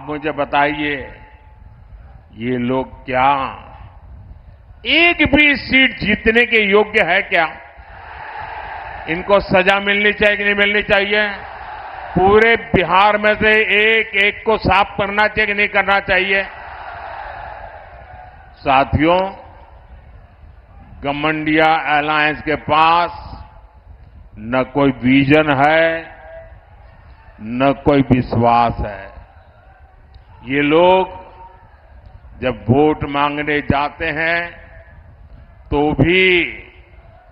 मुझे बताइए, ये लोग क्या एक भी सीट जीतने के योग्य है क्या? इनको सजा मिलनी चाहिए कि नहीं मिलनी चाहिए? पूरे बिहार में से एक एक को साफ करना चाहिए कि नहीं करना चाहिए? साथियों, गमंडिया अलायंस के पास न कोई विजन है, न कोई विश्वास है। ये लोग जब वोट मांगने जाते हैं तो भी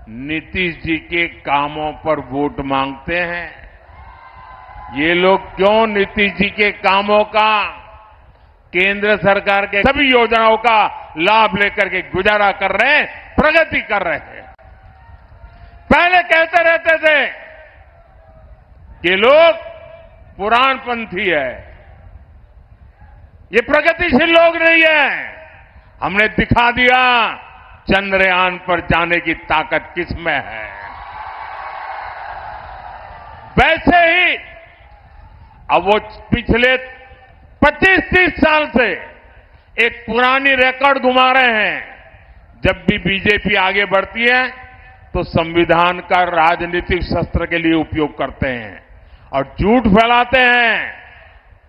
नीतीश जी के कामों पर वोट मांगते हैं। ये लोग क्यों नीतीश जी के कामों का, केंद्र सरकार के सभी योजनाओं का लाभ लेकर के गुजारा कर रहे हैं, प्रगति कर रहे हैं? पहले कहते रहते थे कि लोग पुराणपंथी है, ये प्रगतिशील लोग नहीं है। हमने दिखा दिया चंद्रयान पर जाने की ताकत किसमें है। वैसे ही अब वो पिछले 25-30 साल से एक पुरानी रिकॉर्ड घुमा रहे हैं। जब भी बीजेपी आगे बढ़ती है तो संविधान का राजनीतिक शस्त्र के लिए उपयोग करते हैं और झूठ फैलाते हैं,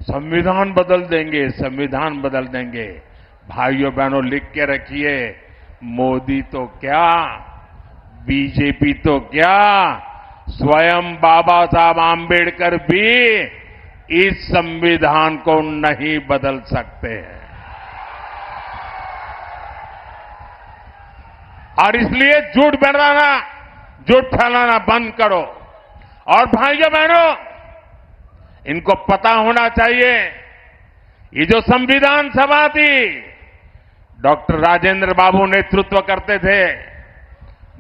संविधान बदल देंगे, संविधान बदल देंगे। भाइयों बहनों, लिख के रखिए, मोदी तो क्या, बीजेपी तो क्या, स्वयं बाबा साहब आंबेडकर भी इस संविधान को नहीं बदल सकते हैं। और इसलिए झूठ बनाना, झूठ फैलाना बंद करो। और भाइयों बहनों, इनको पता होना चाहिए, ये जो संविधान सभा थी, डॉक्टर राजेंद्र बाबू नेतृत्व करते थे।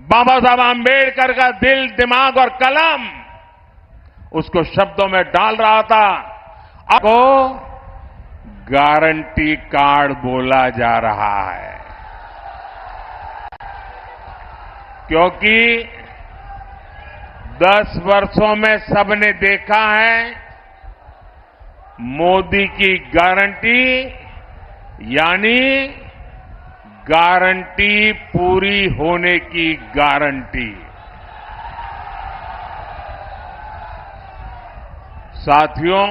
बाबा साहब आंबेडकर का दिल, दिमाग और कलम उसको शब्दों में डाल रहा था। अब को गारंटी कार्ड बोला जा रहा है, क्योंकि 10 वर्षों में सबने देखा है, मोदी की गारंटी यानी गारंटी पूरी होने की गारंटी। साथियों,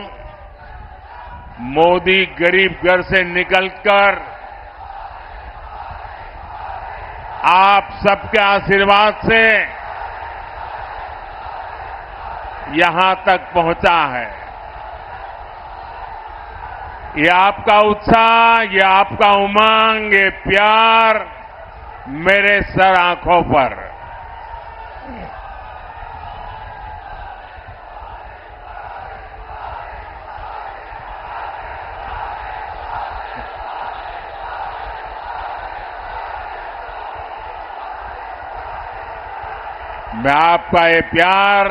मोदी गरीब घर से निकलकर आप सबके आशीर्वाद से यहां तक पहुंचा है। ये आपका उत्साह, ये आपका उमंग, ये प्यार मेरे सर आंखों पर। मैं आपका ये प्यार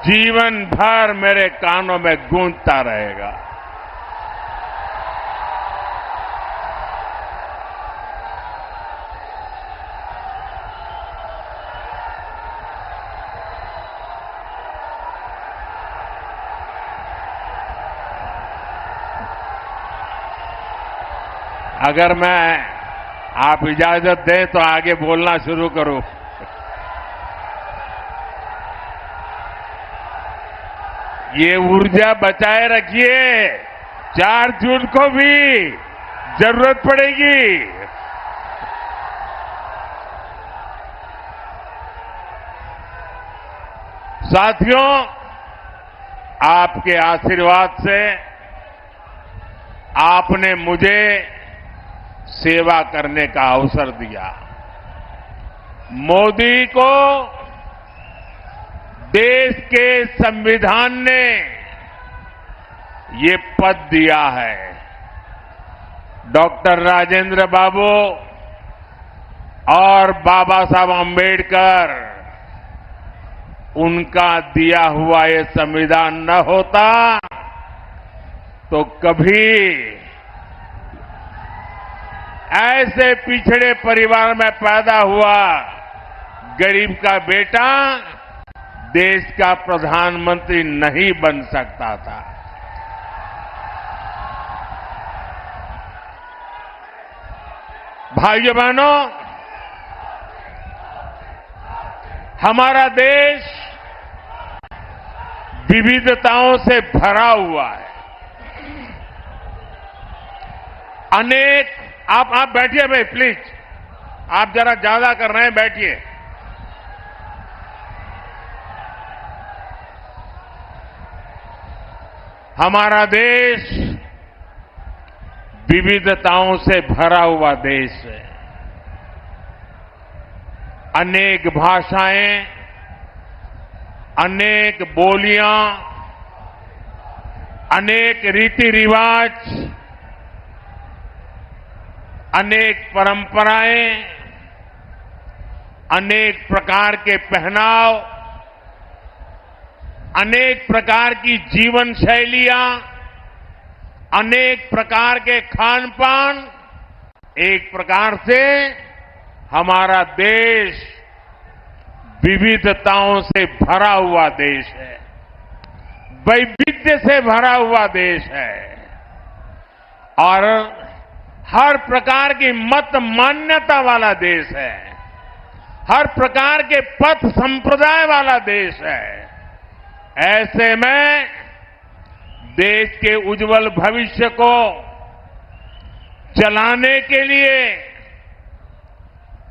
जीवन भर मेरे कानों में गूंजता रहेगा। अगर आप इजाजत दें तो आगे बोलना शुरू करूं। ये ऊर्जा बचाए रखिए, 4 जून को भी जरूरत पड़ेगी। साथियों, आपके आशीर्वाद से आपने मुझे सेवा करने का अवसर दिया। मोदी को देश के संविधान ने ये पद दिया है। डॉक्टर राजेंद्र बाबू और बाबा साहब आंबेडकर, उनका दिया हुआ ये संविधान न होता तो कभी ऐसे पिछड़े परिवार में पैदा हुआ गरीब का बेटा देश का प्रधानमंत्री नहीं बन सकता था। भाइयों बहनों, हमारा देश विविधताओं से भरा हुआ है। अनेक आप बैठिए भाई, प्लीज। आप जरा ज्यादा कर रहे हैं, बैठिए। हमारा देश विविधताओं से भरा हुआ देश है। अनेक भाषाएं, अनेक बोलियां, अनेक रीति रिवाज, अनेक परंपराएं, अनेक प्रकार के पहनाव, अनेक प्रकार की जीवन शैलियां, अनेक प्रकार के खान पान, एक प्रकार से हमारा देश विविधताओं से भरा हुआ देश है, वैविध्य से भरा हुआ देश है और हर प्रकार की मत मान्यता वाला देश है, हर प्रकार के पथ संप्रदाय वाला देश है। ऐसे में देश के उज्जवल भविष्य को चलाने के लिए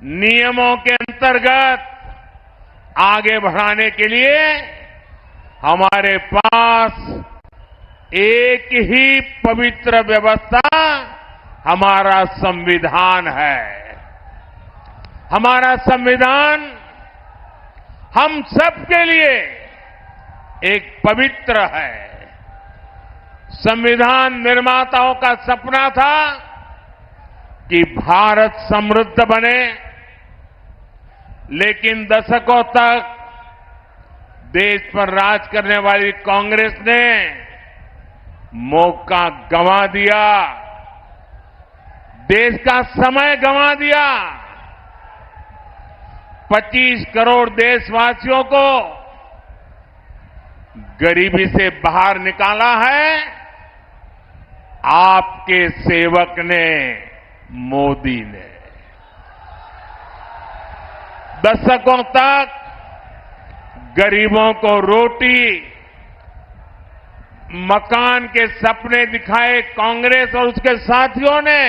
नियमों के अंतर्गत आगे बढ़ाने के लिए हमारे पास एक ही पवित्र व्यवस्था, हमारा संविधान है। हमारा संविधान हम सबके लिए एक पवित्र है। संविधान निर्माताओं का सपना था कि भारत समृद्ध बने, लेकिन दशकों तक देश पर राज करने वाली कांग्रेस ने मौका गंवा दिया, देश का समय गंवा दिया। 25 करोड़ देशवासियों को गरीबी से बाहर निकाला है आपके सेवक ने, मोदी ने। दशकों तक गरीबों को रोटी, मकान के सपने दिखाए कांग्रेस और उसके साथियों ने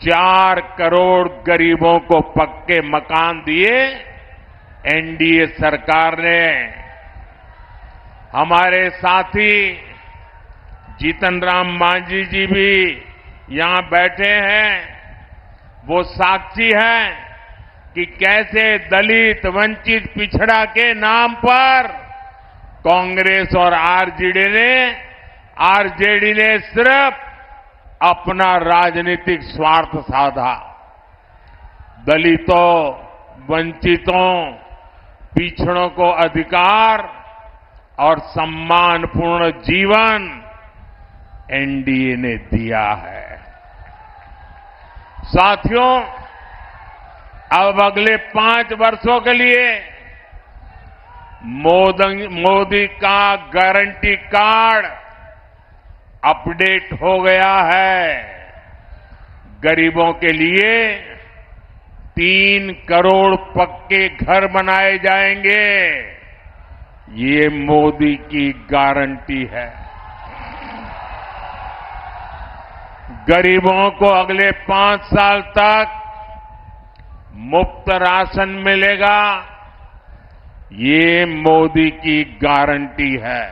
4 करोड़ गरीबों को पक्के मकान दिए एनडीए सरकार ने। हमारे साथी जीतन राम मांझी जी भी यहां बैठे हैं, वो साक्षी हैं कि कैसे दलित, वंचित, पिछड़ा के नाम पर कांग्रेस और आरजेडी ने सिर्फ अपना राजनीतिक स्वार्थ साधा। दलितों, वंचितों, पिछड़ों को अधिकार और सम्मानपूर्ण जीवन एनडीए ने दिया है। साथियों, अब अगले 5 वर्षों के लिए मोदी का गारंटी कार्ड अपडेट हो गया है। गरीबों के लिए 3 करोड़ पक्के घर बनाए जाएंगे। ये मोदी की गारंटी है। गरीबों को अगले 5 साल तक मुफ्त राशन मिलेगा, ये मोदी की गारंटी है।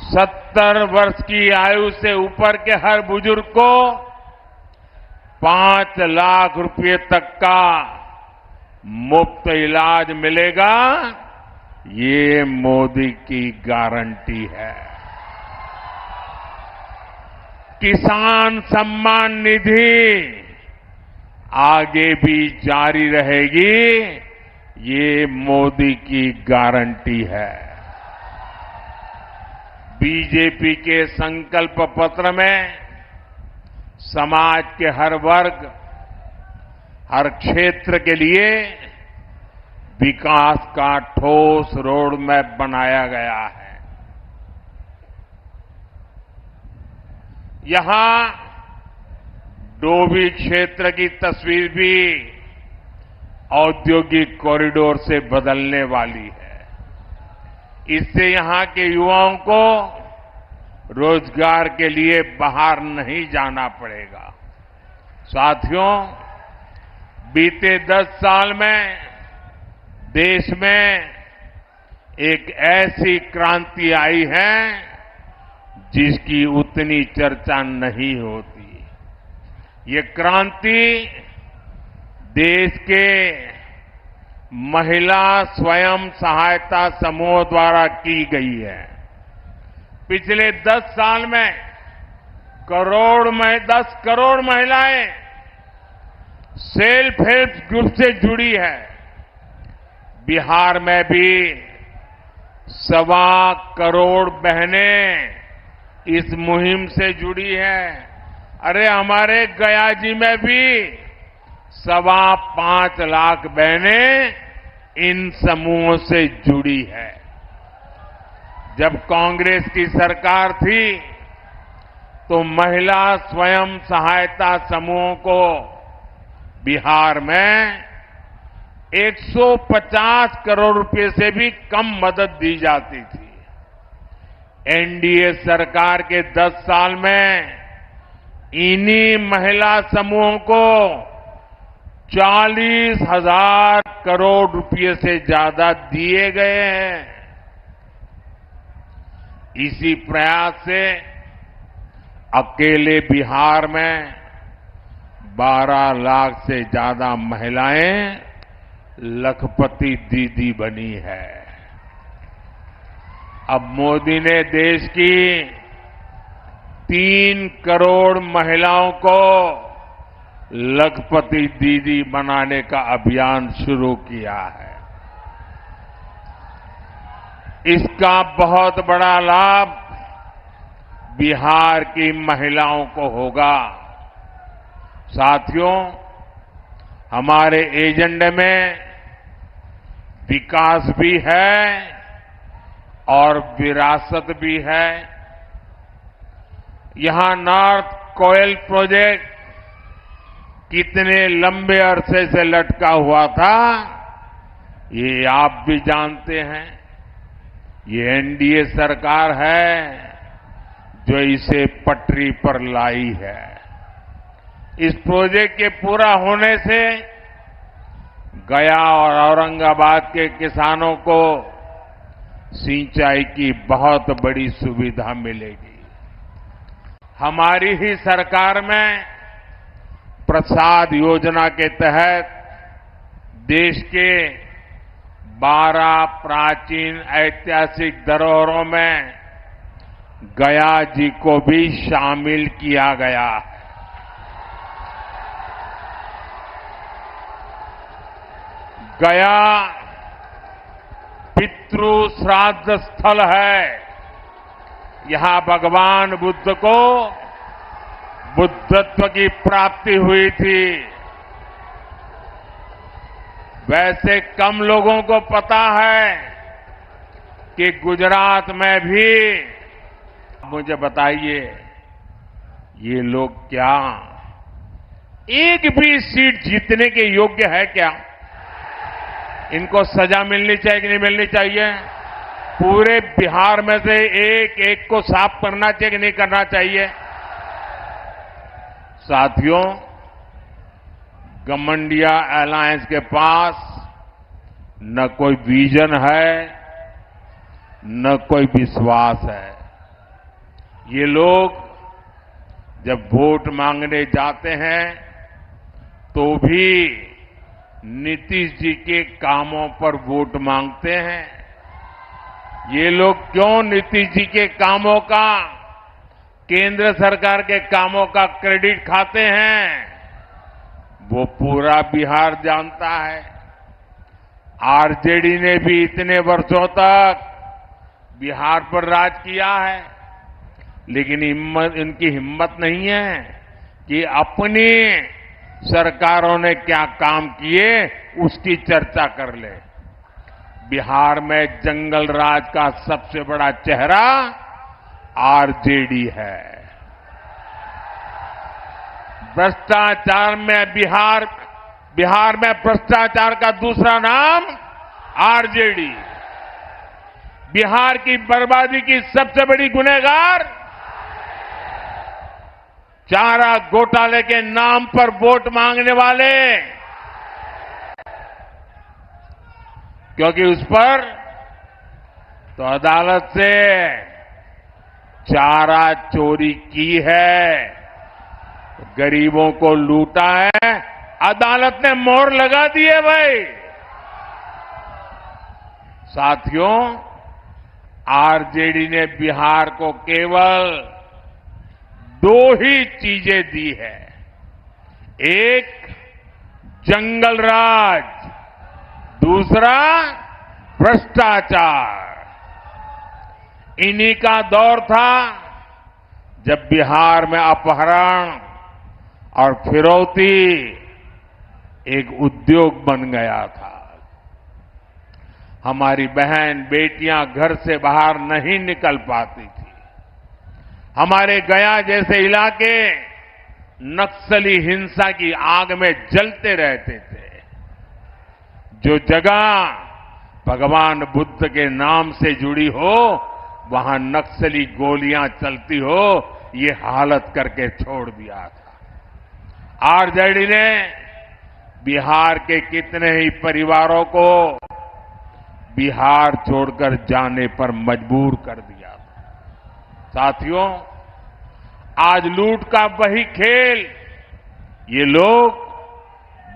70 वर्ष की आयु से ऊपर के हर बुजुर्ग को 5 लाख रुपए तक का मुफ्त इलाज मिलेगा, ये मोदी की गारंटी है। किसान सम्मान निधि आगे भी जारी रहेगी, ये मोदी की गारंटी है। बीजेपी के संकल्प पत्र में समाज के हर वर्ग, हर क्षेत्र के लिए विकास का ठोस रोड मैप बनाया गया है। यहां डोभी क्षेत्र की तस्वीर भी औद्योगिक कॉरिडोर से बदलने वाली है। इससे यहां के युवाओं को रोजगार के लिए बाहर नहीं जाना पड़ेगा। साथियों, बीते 10 साल में देश में एक ऐसी क्रांति आई है जिसकी उतनी चर्चा नहीं होती। ये क्रांति देश के महिला स्वयं सहायता समूह द्वारा की गई है। पिछले 10 साल में 10 करोड़ महिलाएं सेल्फ हेल्प ग्रुप से जुड़ी है। बिहार में भी 1.25 करोड़ बहनें इस मुहिम से जुड़ी है। अरे हमारे गया जी में भी 5.25 लाख बहनें इन समूहों से जुड़ी है। जब कांग्रेस की सरकार थी तो महिला स्वयं सहायता समूहों को बिहार में 150 करोड़ रुपए से भी कम मदद दी जाती थी। एनडीए सरकार के 10 साल में इन्हीं महिला समूहों को 40,000 करोड़ रुपए से ज्यादा दिए गए हैं। इसी प्रयास से अकेले बिहार में 12 लाख से ज्यादा महिलाएं लखपति दीदी बनी है। अब मोदी ने देश की 3 करोड़ महिलाओं को लखपति दीदी बनाने का अभियान शुरू किया है। इसका बहुत बड़ा लाभ बिहार की महिलाओं को होगा। साथियों, हमारे एजेंडे में विकास भी है और विरासत भी है। यहां नॉर्थ कोयल प्रोजेक्ट कितने लंबे अरसे से लटका हुआ था, ये आप भी जानते हैं। ये एनडीए सरकार है जो इसे पटरी पर लाई है। इस प्रोजेक्ट के पूरा होने से गया और औरंगाबाद के किसानों को सिंचाई की बहुत बड़ी सुविधा मिलेगी। हमारी ही सरकार में प्रसाद योजना के तहत देश के 12 प्राचीन ऐतिहासिक धरोहरों में गया जी को भी शामिल किया गया है। गया पितृ श्राद्ध स्थल है। यहां भगवान बुद्ध को बुद्धत्व की प्राप्ति हुई थी। वैसे कम लोगों को पता है कि गुजरात में भी, मुझे बताइए, ये लोग क्या एक भी सीट जीतने के योग्य है क्या? इनको सजा मिलनी चाहिए कि नहीं मिलनी चाहिए? पूरे बिहार में से एक एक को साफ करना चाहिए कि नहीं करना चाहिए? साथियों, गमंडिया अलायंस के पास न कोई विजन है, न कोई विश्वास है। ये लोग जब वोट मांगने जाते हैं तो भी नीतीश जी के कामों पर वोट मांगते हैं। ये लोग क्यों नीतीश जी के कामों का, केंद्र सरकार के कामों का क्रेडिट खाते हैं? वो पूरा बिहार जानता है। आरजेडी ने भी इतने वर्षों तक बिहार पर राज किया है, लेकिन इनकी हिम्मत नहीं है कि अपनी सरकारों ने क्या काम किए उसकी चर्चा कर ले। बिहार में जंगल राज का सबसे बड़ा चेहरा आरजेडी है। भ्रष्टाचार में बिहार में भ्रष्टाचार का दूसरा नाम आरजेडी। बिहार की बर्बादी की सबसे बड़ी गुनहगार चारा घोटाले के नाम पर वोट मांगने वाले, क्योंकि उस पर तो अदालत से चारा चोरी की है, गरीबों को लूटा है, अदालत ने मोहर लगा दी है भाई। साथियों, आरजेडी ने बिहार को केवल दो ही चीजें दी है। एक जंगल राज, दूसरा भ्रष्टाचार। इन्हीं का दौर था जब बिहार में अपहरण और फिरौती एक उद्योग बन गया था। हमारी बहन बेटियां घर से बाहर नहीं निकल पाती थी। हमारे गया जैसे इलाके नक्सली हिंसा की आग में जलते रहते थे। जो जगह भगवान बुद्ध के नाम से जुड़ी हो, वहां नक्सली गोलियां चलती हो, ये हालत करके छोड़ दिया था। आरजेडी ने बिहार के कितने ही परिवारों को बिहार छोड़कर जाने पर मजबूर कर दिया था। साथियों, आज लूट का वही खेल ये लोग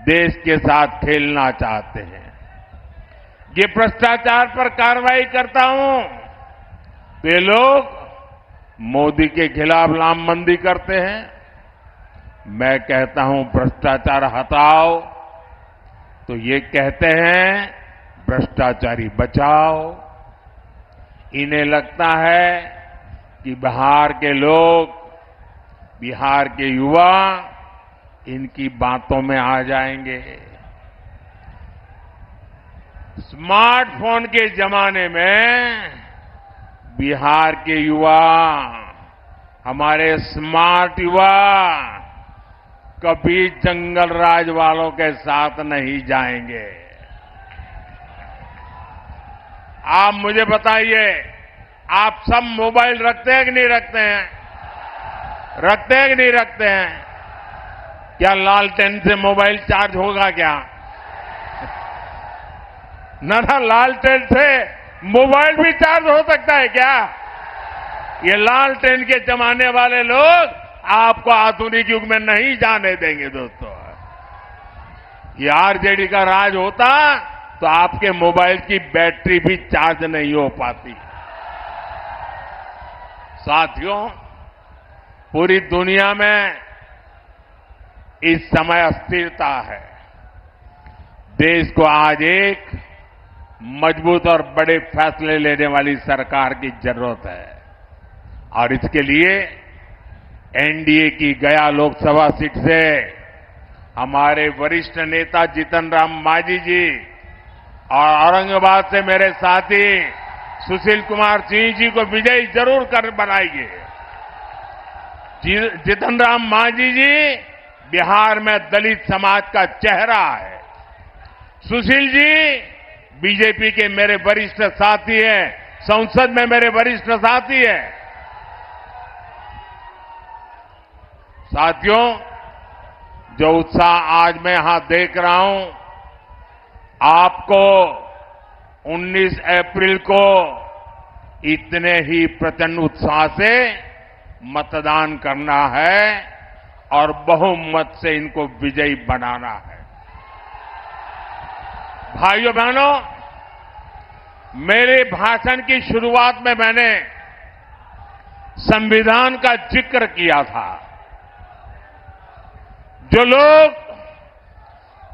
देश के साथ खेलना चाहते हैं। ये भ्रष्टाचार पर कार्रवाई करता हूं तो ये लोग मोदी के खिलाफ लामबंदी करते हैं। मैं कहता हूं भ्रष्टाचार हटाओ तो ये कहते हैं भ्रष्टाचारी बचाओ। इन्हें लगता है कि बिहार के लोग, बिहार के युवा इनकी बातों में आ जाएंगे। स्मार्टफोन के जमाने में बिहार के युवा, हमारे स्मार्ट युवा कभी जंगल राज वालों के साथ नहीं जाएंगे। आप मुझे बताइए, आप सब मोबाइल रखते हैं कि नहीं रखते हैं? रखते हैं कि नहीं रखते हैं? क्या लालटेन से मोबाइल चार्ज होगा क्या? ना, लालटेन से मोबाइल भी चार्ज हो सकता है क्या? ये लालटेन के जमाने वाले लोग आपको आधुनिक युग में नहीं जाने देंगे दोस्तों। ये आरजेडी का राज होता तो आपके मोबाइल की बैटरी भी चार्ज नहीं हो पाती। साथियों, पूरी दुनिया में इस समय अस्थिरता है। देश को आज एक मजबूत और बड़े फैसले लेने वाली सरकार की जरूरत है और इसके लिए एनडीए की गया लोकसभा सीट से हमारे वरिष्ठ नेता जीतन राम मांझी जी और औरंगाबाद से मेरे साथी सुशील कुमार सिंह जी को विजयी जरूर कर बनाएंगे। जीतन राम मांझी जी बिहार में दलित समाज का चेहरा है। सुशील जी बीजेपी के मेरे वरिष्ठ साथी हैं, संसद में मेरे वरिष्ठ साथी हैं। साथियों, जो उत्साह आज मैं यहां देख रहा हूं, आपको 19 अप्रैल को इतने ही प्रचंड उत्साह से मतदान करना है और बहुमत से इनको विजयी बनाना है। भाइयों बहनों, मेरे भाषण की शुरुआत में मैंने संविधान का जिक्र किया था। जो लोग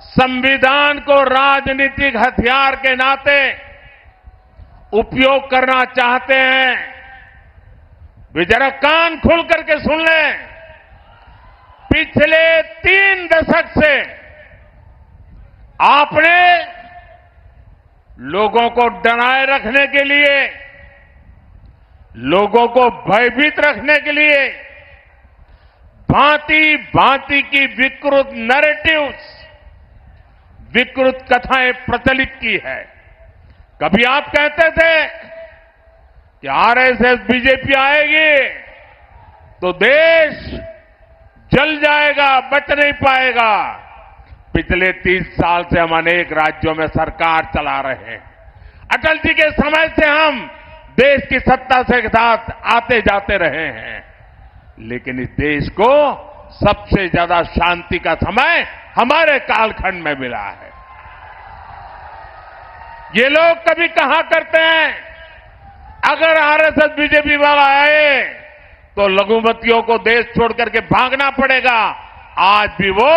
संविधान को राजनीतिक हथियार के नाते उपयोग करना चाहते हैं, वे जरा कान खोल करके सुन लें। पिछले 3 दशक से आपने लोगों को डराए रखने के लिए, लोगों को भयभीत रखने के लिए भांति भांति की विकृत नैरेटिव्स, विकृत कथाएं प्रचलित की है। कभी आप कहते थे कि आरएसएस बीजेपी आएगी तो देश जल जाएगा, बच नहीं पाएगा। पिछले 30 साल से हम अनेक राज्यों में सरकार चला रहे हैं। अटल जी के समय से हम देश की सत्ता से साथ आते जाते रहे हैं, लेकिन इस देश को सबसे ज्यादा शांति का समय हमारे कालखंड में मिला है। ये लोग कभी कहा करते हैं अगर आरएसएस बीजेपी वाला आए तो लघुमतियों को देश छोड़ करके भागना पड़ेगा। आज भी वो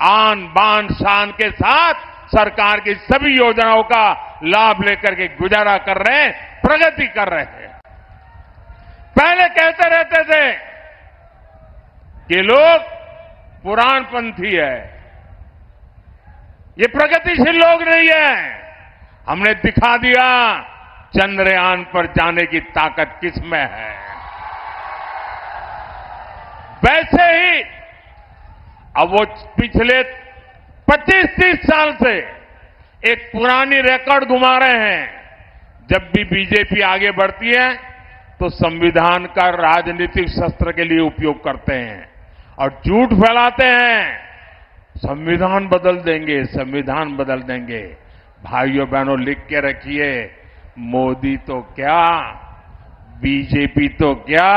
आन बान शान के साथ सरकार की सभी योजनाओं का लाभ लेकर के गुजारा कर रहे हैं, प्रगति कर रहे हैं। पहले कहते रहते थे कि लोग पुराणपंथी है, ये प्रगतिशील लोग नहीं है। हमने दिखा दिया चंद्रयान पर जाने की ताकत किसमें है। वैसे ही अब वो पिछले 25-30 साल से एक पुरानी रिकॉर्ड घुमा रहे हैं। जब भी बीजेपी आगे बढ़ती है तो संविधान का राजनीतिक शस्त्र के लिए उपयोग करते हैं और झूठ फैलाते हैं, संविधान बदल देंगे, संविधान बदल देंगे। भाइयों बहनों, लिख के रखिए, मोदी तो क्या, बीजेपी तो क्या,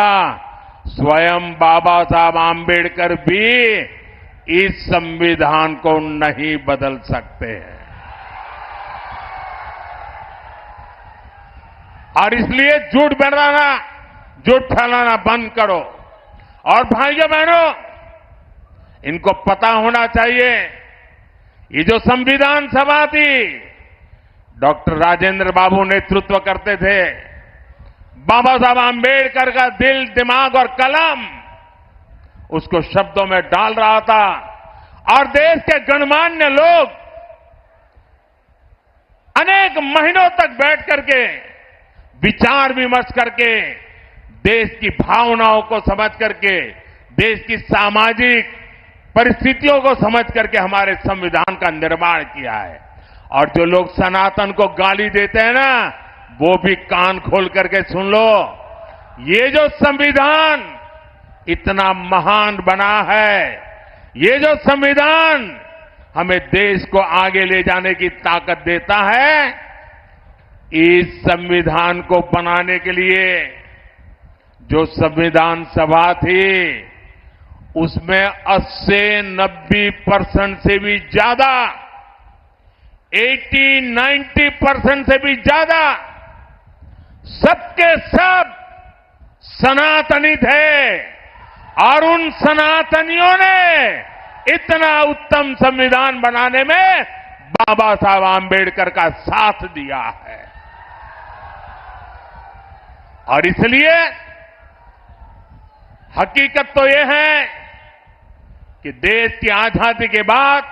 स्वयं बाबा साहब आंबेडकर भी इस संविधान को नहीं बदल सकते हैं। और इसलिए झूठ फैलाना बंद करो। और भाइयों बहनों, इनको पता होना चाहिए, ये जो संविधान सभा थी, डॉक्टर राजेंद्र बाबू नेतृत्व करते थे। बाबा साहब आंबेडकर का दिल, दिमाग और कलम उसको शब्दों में डाल रहा था और देश के गणमान्य लोग अनेक महीनों तक बैठ करके विचार विमर्श करके देश की भावनाओं को समझ करके, देश की सामाजिक परिस्थितियों को समझ करके हमारे संविधान का निर्माण किया है। और जो लोग सनातन को गाली देते हैं ना, वो भी कान खोल करके सुन लो। ये जो संविधान इतना महान बना है, ये जो संविधान हमें देश को आगे ले जाने की ताकत देता है, इस संविधान को बनाने के लिए जो संविधान सभा थी, उसमें 80-90% से भी ज्यादा, 80-90% से भी ज्यादा सबके सब सनातनी थे। और उन सनातनियों ने इतना उत्तम संविधान बनाने में बाबा साहब आंबेडकर का साथ दिया है। और इसलिए हकीकत तो यह है कि देश की आजादी के बाद